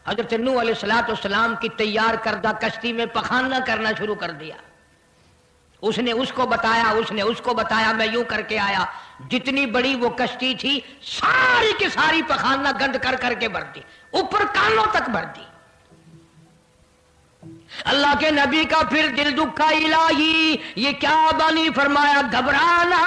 حضرت نوح علیہ السلام کی تیار کردہ کشتی میں پخانہ کرنا شروع کر دیا. اس نے اس کو بتایا، اس نے اس کو بتایا، میں یوں کر کے آیا. جتنی بڑی وہ کشتی تھی ساری کی ساری پخانہ گند کر کر کے بھر دی، اوپر کانوں تک بھر دی. اللہ کے نبی کا پھر دل دکھا، الہی یہ کیا بنی؟ فرمایا گھبرانا،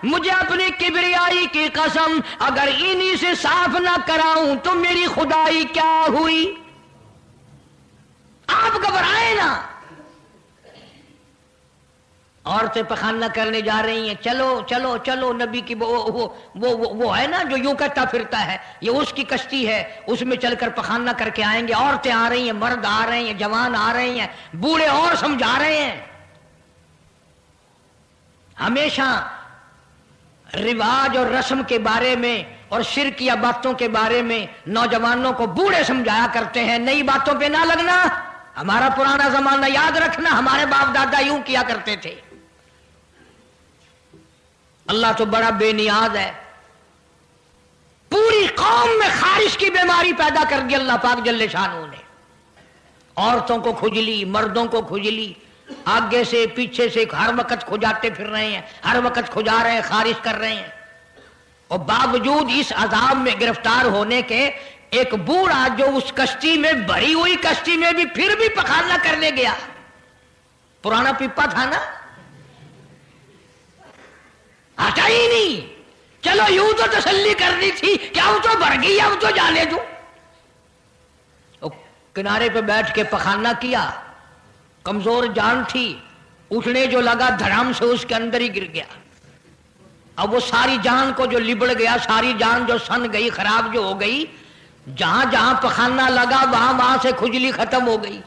مجھے اپنی کبریائی کی قسم اگر انہی سے صاف نہ کراؤں تو میری خدائی کیا ہوئی؟ آپ گھبرائے نا. عورتیں پخانہ کرنے جا رہی ہیں، چلو چلو چلو. نبی کی وہ ہے نا جو یوں کہتا پھرتا ہے، یہ اس کی کشتی ہے، اس میں چل کر پخانہ کر کے آئیں گے. عورتیں آ رہی ہیں، مرد آ رہے ہیں، جوان آ رہے ہیں، بوڑھے اور سمجھا رہے ہیں. ہمیشہ رواج اور رسم کے بارے میں اور شرکیہ باتوں کے بارے میں نوجوانوں کو بوڑھے سمجھایا کرتے ہیں، نئی باتوں پہ نہ لگنا، ہمارا پرانا زمانہ یاد رکھنا، ہمارے باپ دادا یوں کیا کرتے تھے. اللہ تو بڑا بے نیاز ہے. پوری قوم میں خارش کی بیماری پیدا کر دی اللہ پاک جل شانہ نے. عورتوں کو کھجلی، مردوں کو کھجلی، آگے سے پیچھے سے ہر وقت کھجاتے پھر رہے ہیں، ہر وقت کھجا رہے ہیں، خارش کر رہے ہیں. اور باوجود اس عذاب میں گرفتار ہونے کے ایک بوڑھا جو اس کشتی میں بھری ہوئی کشتی میں بھی پھر بھی پخانہ کرنے گیا. پرانا پیپا تھا نا، ہٹا ہی نہیں. چلو یوں تو تسلی کرنی تھی کہ اب تو بھر گئی، اب تو جانے دو. کنارے پہ بیٹھ کے پخانہ کیا، کمزور جان تھی، اٹھنے جو لگا دھڑام سے اس کے اندر ہی گر گیا. اب وہ ساری جان کو جو لبڑ گیا، ساری جان جو سن گئی، خراب جو ہو گئی، جہاں جہاں پخانہ لگا وہاں سے کھجلی ختم ہو گئی.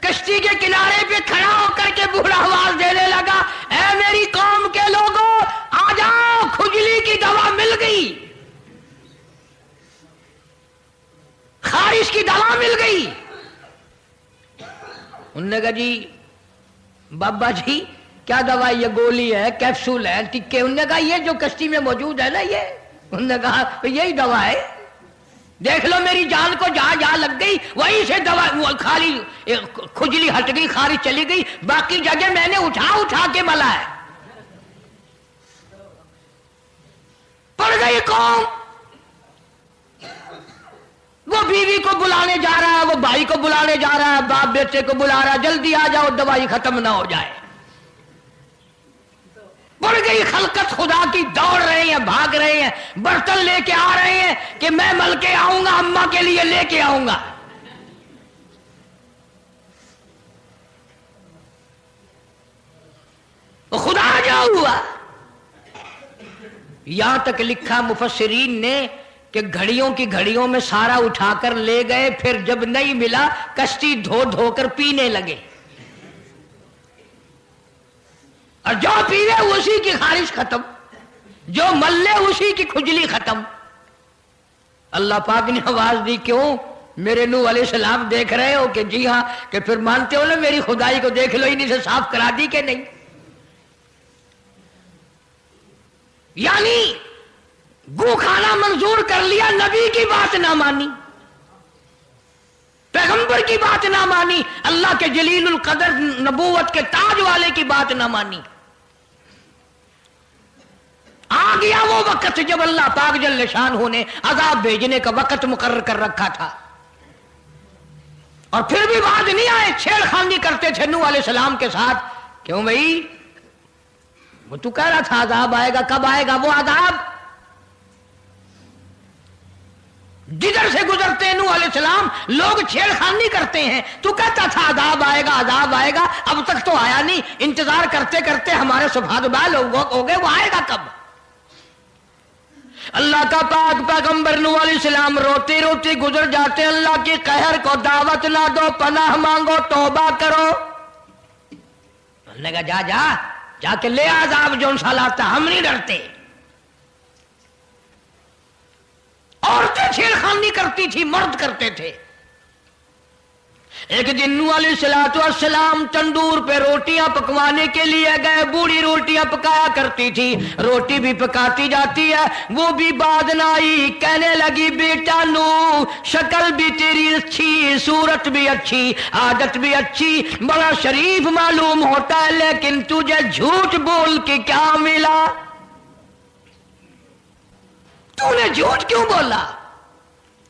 کشتی کے کنارے پہ کھڑا ہو کر کے بوڑھا آواز دینے لگا، اے میری قوم کے لوگوں آ جاؤ، کھجلی کی دوا مل گئی، خارش کی دوا مل گئی. انہوں نے کہا جی بابا جی کیا دوا؟ یہ گولی ہے، کیپسول ہے، ٹکے؟ انہوں نے کہا یہ جو کشتی میں موجود ہے نا یہ. انہوں نے کہا یہی دوا ہے، دیکھ لو میری جان کو جہاں جہاں لگ گئی وہیں سے دوا خالی کھجلی ہٹ گئی، خارش چلی گئی، باقی جگہ میں نے اٹھا اٹھا کے ملا ہے. پڑ گئی قوم. وہ بیوی کو بلانے جا رہا ہے، وہ بھائی کو بلانے جا رہا ہے، باپ بیٹے کو بلا رہا ہے، جلدی آ جاؤ دوائی ختم نہ ہو جائے. پڑ گئی خلقت خدا کی، دوڑ رہے ہیں، بھاگ رہے ہیں، برتن لے کے آ رہے ہیں کہ میں مل کے آؤں گا، اماں کے لیے لے کے آؤں گا. خدا جا ہوا. یہاں تک لکھا مفسرین نے کہ گھڑیوں کی گھڑیوں میں سارا اٹھا کر لے گئے، پھر جب نہیں ملا کشتی دھو دھو کر پینے لگے، اور جو پیوے اسی کی خارش ختم، جو ملے اسی کی کھجلی ختم. اللہ پاک نے آواز دی، کیوں میرے نوح علیہ السلام دیکھ رہے ہو؟ کہ جی ہاں. کہ پھر مانتے ہو نا میری خدائی کو؟ دیکھ لو انہیں سے صاف کرا دی کہ نہیں. یعنی گو کھانا منظور کر لیا، نبی کی بات نہ مانی، پیغمبر کی بات نہ مانی، اللہ کے جلیل القدر نبوت کے تاج والے کی بات نہ مانی. آ گیا وہ وقت جب اللہ پاک جل شانہ نے عذاب بھیجنے کا وقت مقرر کر رکھا تھا، اور پھر بھی بات نہیں آئے. چھیڑ خانی کرتے تھے نوح علیہ السلام کے ساتھ. کیوں بھائی؟ وہ تو کہہ رہا تھا عذاب آئے گا، کب آئے گا وہ عذاب؟ جدھر سے گزرتے ہیں نوح علیہ السلام لوگ چھیڑ خانی کرتے ہیں. تو کہتا تھا عذاب آئے گا، عذاب آئے گا، اب تک تو آیا نہیں. انتظار کرتے کرتے ہمارے صفحات بال ہو گئے، وہ آئے گا کب؟ اللہ کا پاک پیغمبر نوح علیہ السلام روتی روتی گزر جاتے. اللہ کی قہر کو دعوت نہ دو، پناہ مانگو، توبہ کرو. انہوں نے کہا جا جا کے لے عذاب جو سا لاتا، ہم نہیں ڈرتے. عورتیں چھیڑ خانی کرتی تھی، مرد کرتے تھے. ایک دن نوح علیہ السلام تندور پہ روٹیاں پکوانے کے لیے گئے. بوڑھی روٹیاں پکایا کرتی تھی, روٹی بھی پکاتی جاتی ہے, وہ بھی بعد نہ آئی. کہنے لگی بیٹا نوح, شکل بھی تیری اچھی, صورت بھی اچھی, عادت بھی اچھی, بڑا شریف معلوم ہوتا ہے, لیکن تجھے جھوٹ بول کے کیا ملا؟ تو نے جھوٹ کیوں بولا؟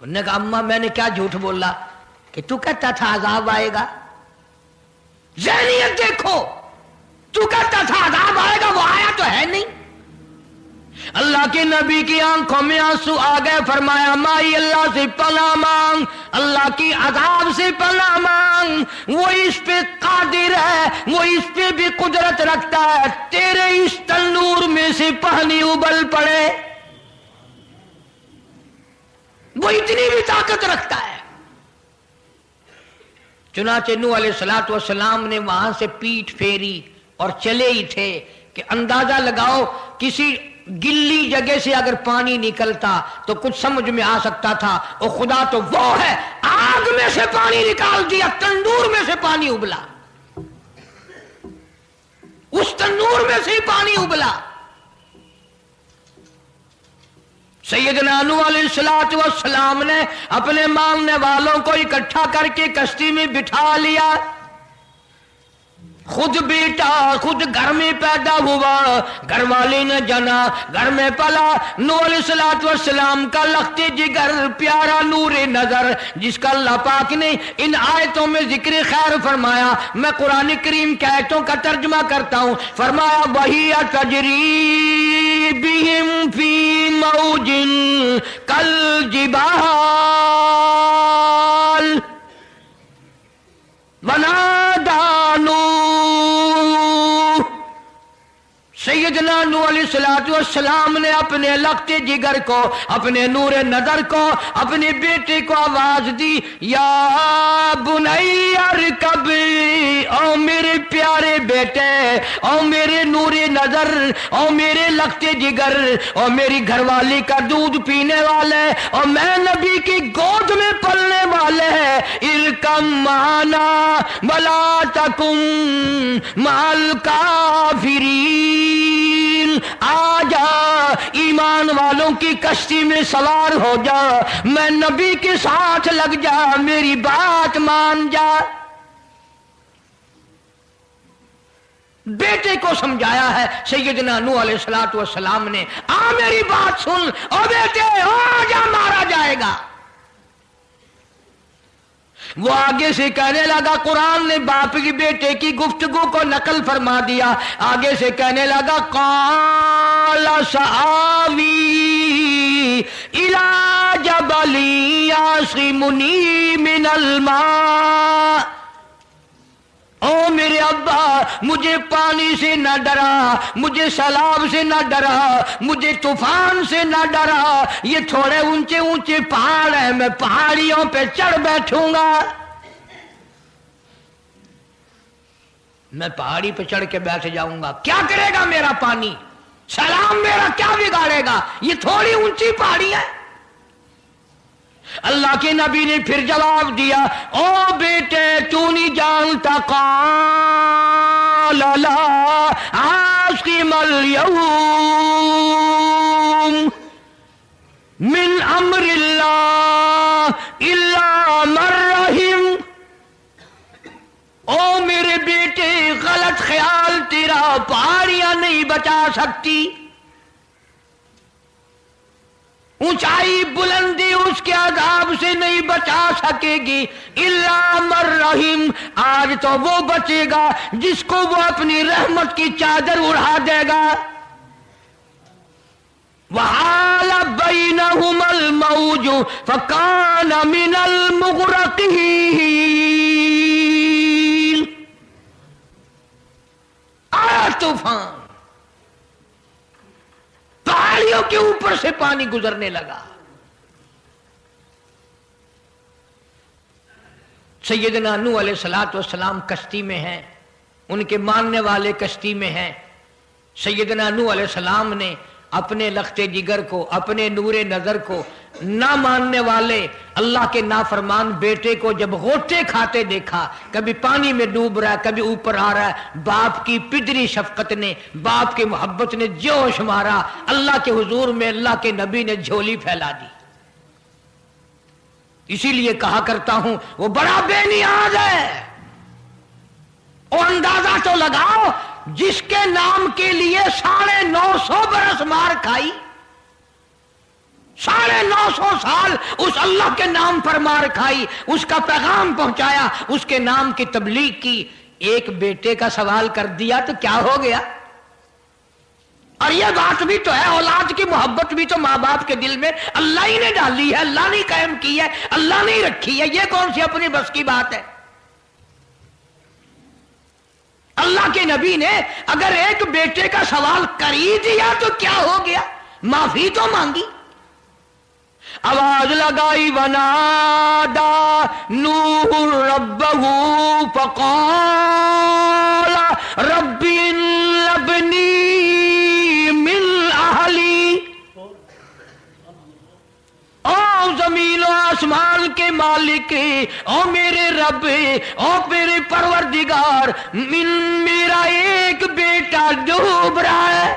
انہوں نے کہا اماں میں نے کیا جھوٹ بولا کہ تو کہتا تھا عذاب آئے گا. ذہنیت دیکھو, تو کہتا تھا عذاب آئے گا, وہ آیا تو ہے نہیں. اللہ کے نبی کی آنکھوں میں آنسو آ گئے. فرمایا مائی اللہ سے پناہ مانگ, اللہ کی عذاب سے پناہ مانگ, وہ اس پہ قادر ہے, وہ اس پہ بھی قدرت رکھتا ہے. تیرے اس تنور میں سے پانی ابل پڑے, وہ اتنی بھی طاقت رکھتا ہے. چنانچہ نوح علیہ السلام نے وہاں سے پیٹھ پھیری اور چلے ہی تھے کہ اندازہ لگاؤ کسی گلی جگہ سے اگر پانی نکلتا تو کچھ سمجھ میں آ سکتا تھا. اور خدا تو وہ ہے, آگ میں سے پانی نکال دیا, تندور میں سے پانی ابلا, اس تندور میں سے ہی پانی ابلا. سیدنا نوح علیہ السلام نے اپنے ماننے والوں کو اکٹھا کر کے کشتی میں بٹھا لیا. خود بیٹا خود گھر میں پیدا ہوا, گھر والی نے جنا, گھر میں پلا. نوح علیہ السلام کا لخت جگر, پیارا نور نظر, جس کا اللہ پاک نے ان آیتوں میں ذکر خیر فرمایا. میں قرآن کریم کی آیتوں کا ترجمہ کرتا ہوں. فرمایا وہی تجری بہم فی موج کالجبال ونادى نوح. سیدنا نوح علیہ السلام نے اپنے لخت جگر کو, اپنے نور نظر کو, اپنے بیٹے کو آواز دی, یا بنی ارکب, او میرے پیارے بیٹے, او میرے نور نظر, او میرے لخت جگر, او میری گھر والی کا دودھ پینے والے, اور میں نبی کی گود میں پلنے والے ہیں, ارکم معنا ولا تکن مع الکافرین. آ جا, ایمان والوں کی کشتی میں سوار ہو جا, میں نبی کے ساتھ لگ جا, میری بات مان جا. بیٹے کو سمجھایا ہے سیدنا نوح علیہ السلام نے, آ میری بات سن, او بیٹے آ جا, مارا جائے گا. وہ آگے سے کہنے لگا, قرآن نے باپ کی بیٹے کی گفتگو کو نقل فرما دیا. آگے سے کہنے لگا قال سآوی الی جبل یعصمنی من الماء. او میرے ابا, مجھے پانی سے نہ ڈرا, مجھے سیلاب سے نہ ڈرا, مجھے طوفان سے نہ ڈرا. یہ تھوڑے اونچے اونچے پہاڑ ہیں, میں پہاڑیوں پہ چڑھ بیٹھوں گا, میں پہاڑی پہ چڑھ کے بیٹھ جاؤں گا. کیا کرے گا میرا پانی, سیلاب میرا کیا بگاڑے گا, یہ تھوڑی اونچی پہاڑی ہے. اللہ کے نبی نے پھر جواب دیا, او بیٹے تو نہیں جانتا, قال لا عاصم اليوم من امر اللہ الا من رحم. او میرے بیٹے, غلط خیال تیرا, پہاڑیاں نہیں بچا سکتی, اونچائی بلندی اس کے عذاب سے نہیں بچا سکے گی, الا من رحم, آج تو وہ بچے گا جس کو وہ اپنی رحمت کی چادر اڑا دے گا. وحال بینہم الموج فکان من المغرقین. آیا طوفان, پہاڑیوں کے اوپر سے پانی گزرنے لگا. سیدنا نوح علیہ السلام کشتی میں ہیں, ان کے ماننے والے کشتی میں ہیں. سیدنا نوح علیہ السلام نے اپنے لخت جگر کو, اپنے نور نظر کو نہ ماننے والے اللہ کے نافرمان بیٹے کو جب غوطے کھاتے دیکھا، کبھی پانی میں ڈوب رہا ہے کبھی اوپر آ رہا ہے، باپ کی پدری شفقت نے، باپ کی محبت نے جوش مارا، اللہ کے حضور میں اللہ کے نبی نے جھولی پھیلا دی۔ اسی لیے کہا کرتا ہوں وہ بڑا بے نیاز ہے۔ اور اندازہ تو لگاؤ، جس کے نام کے لیے 950 برس مار کھائی، 950 سال اس اللہ کے نام پر مار کھائی، اس کا پیغام پہنچایا، اس کے نام کی تبلیغ کی، ایک بیٹے کا سوال کر دیا تو کیا ہو گیا؟ اور یہ بات بھی تو ہے، اولاد کی محبت بھی تو ماں باپ کے دل میں اللہ ہی نے ڈالی ہے، اللہ نے قائم کی ہے، اللہ نے رکھی ہے، یہ کون سی اپنی بس کی بات ہے؟ اللہ کے نبی نے اگر ایک بیٹے کا سوال کر ہی دیا تو کیا ہو گیا؟ معافی تو مانگی، آواز لگائی، ونادا نوح ربہ فقال رب ابنی من اہلی۔ او زمین و آسمان کے مالک، او میرے رب، او میرے پروردگار، میرا ایک بیٹا ڈوب رہا ہے۔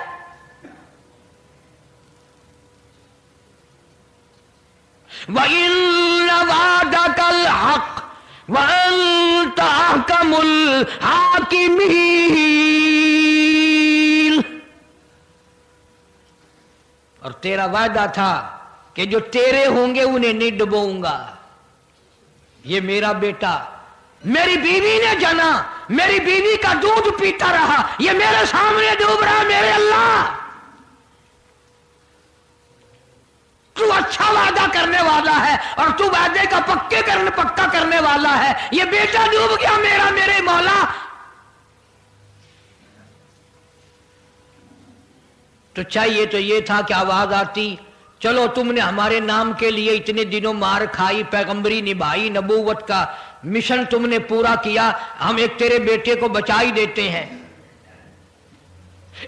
وَإِنَّ وَعْدَكَ الْحَقُّ وَأَنْتَ أَحْكَمُ الْحَاكِمِينَ۔ اور تیرا وعدہ تھا کہ جو تیرے ہوں گے انہیں نہیں ڈبوؤں گا۔ یہ میرا بیٹا میری بیوی نے جنا، میری بیوی کا دودھ پیتا رہا، یہ میرے سامنے ڈوب رہا، میرے اللہ تو اچھا وعدہ کرنے والا ہے اور تو وعدے کا پکا کرنے والا ہے، یہ بیٹا ڈوب گیا میرا، میرے مولا۔ تو چاہیے تو یہ تھا کہ آواز آتی، چلو تم نے ہمارے نام کے لیے اتنے دنوں مار کھائی، پیغمبری نبھائی، نبوت کا مشن تم نے پورا کیا، ہم ایک تیرے بیٹے کو بچا ہی دیتے ہیں۔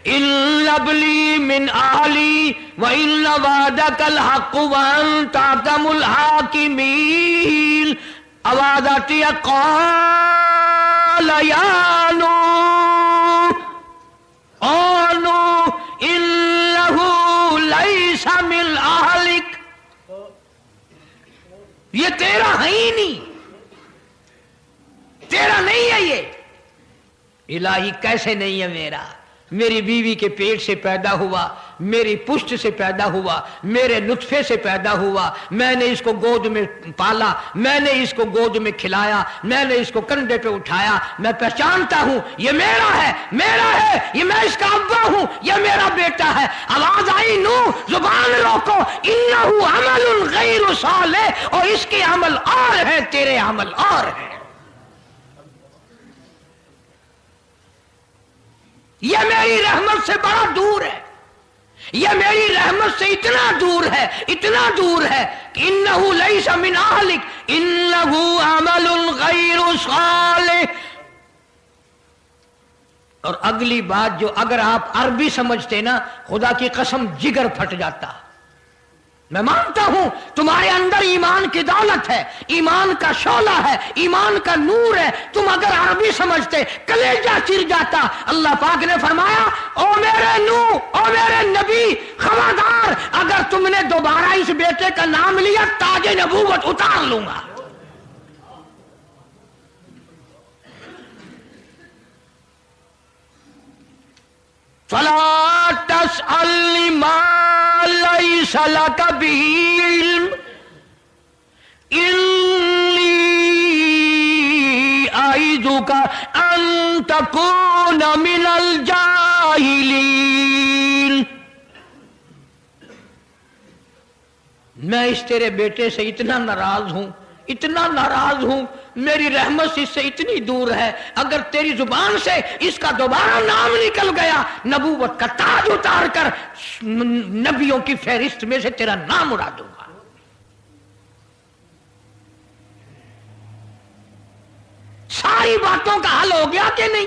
إِنَّ ابْنِي مِنْ أَهْلِي وَإِنَّ وَعْدَكَ الْحَقُّ وَأَنْتَ أَحْكَمُ الْحَاكِمِينَ۔ آواز آتی ہے، قَالَ يَا نُوحُ اَوْ نُوحُ إِنَّهُ لَيْسَ مِنْ أَهْلِكَ، یہ تیرا ہے ہی نہیں، تیرا نہیں ہے یہ۔ الہی کیسے نہیں ہے میرا؟ میری بیوی کے پیٹ سے پیدا ہوا، میری پشت سے پیدا ہوا، میرے نطفے سے پیدا ہوا، میں نے اس کو گود میں پالا، میں نے اس کو گود میں کھلایا، میں نے اس کو کندھے پہ اٹھایا، میں پہچانتا ہوں یہ میرا ہے، میرا ہے، یہ میں اس کا ابا ہوں، یہ میرا بیٹا ہے۔ آواز آئی، نوح زبان روکو، انہ عمل غیر صالح، اور اس کے عمل اور ہیں، تیرے عمل اور ہیں۔ یہ میری رحمت سے بڑا دور ہے، یہ میری رحمت سے اتنا دور ہے، اتنا دور ہے کہ انہو لیس من اہلک انہو عمل غیر صالح۔ اور اگلی بات جو اگر آپ عربی سمجھتے نا، خدا کی قسم جگر پھٹ جاتا۔ میں مانتا ہوں تمہارے اندر ایمان کی دولت ہے، ایمان کا شعلہ ہے، ایمان کا نور ہے، تم اگر عربی سمجھتے کلیجہ چر جاتا۔ اللہ پاک نے فرمایا، او میرے نوح، او میرے نبی، خبردار اگر تم نے دوبارہ اس بیٹے کا نام لیا تاج نبوت اتار لوں گا۔ فَلَا تَسْأَلْنِ مَا لَيْسَ لَكَ بِهِ عِلْمٌ إِنِّي أَعِظُكَ أَن تَكُونَ مِنَ الْجَاهِلِينَ۔ میں اس تیرے بیٹے سے اتنا ناراض ہوں، اتنا ناراض ہوں، میری رحمت اس سے اتنی دور ہے، اگر تیری زبان سے اس کا دوبارہ نام نکل گیا، نبوت کا تاج اتار کر نبیوں کی فہرست میں سے تیرا نام اڑا دوں گا۔ ساری باتوں کا حل ہو گیا کہ نہیں؟